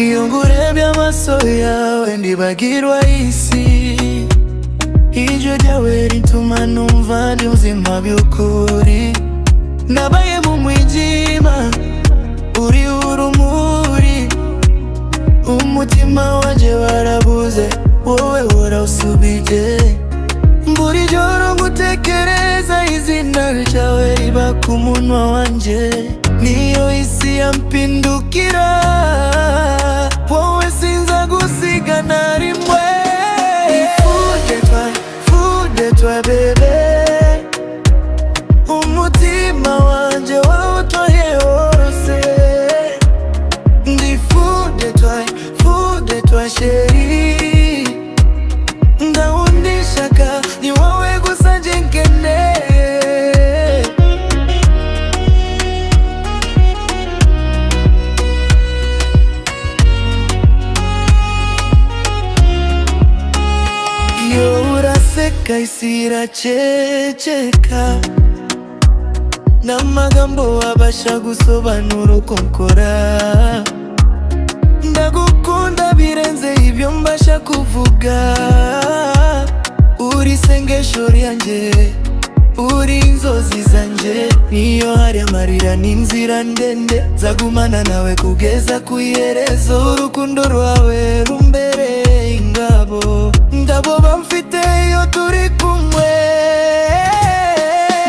iyo ngurebye amaso yawe ndibagirwa isi. Ijwi ryawe rituma numva ndi muzima by'ukuri. Nabaye mu mwijima, uri urumuri. Umutima wanje warabuze, wowe warawusubije. Buri joro ngutekereza, izina ryawe riba ku munwa wanje. Niyo isi yampindukira, wowe sinza gusiga na rimwe. Fou de toi bébé, umutima wanje wawutwaye wose. Ndi fou de toi chérie. Ndawundishaka ni wowe gusa nje nkeneye. Iyo uraseka isi iraceceka, n'amagambo wabasha gusobanura uko nkora. Ndagukunda birenze ibyo mbasha kuvuga. Uri isengesho ryanjye, uri inzozi zanje. Niyo hari amarira n'inzira ndende, nzagumana nawe kugeza ku iherezo. Urukundo rwawe rumbereye ingabo, ndaboba mfite iyo turi kumwe.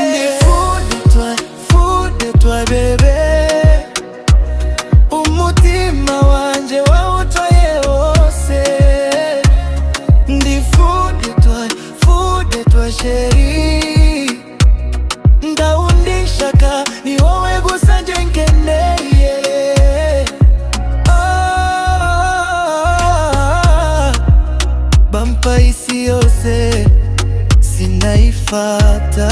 Ndi fou de toi bébé, umutima wanje wawutwaye wose. Ndi fou de toi chérie. Ndawundishaka ni wowe gusa nje nkeneye. Bampa isi yose sinaifata.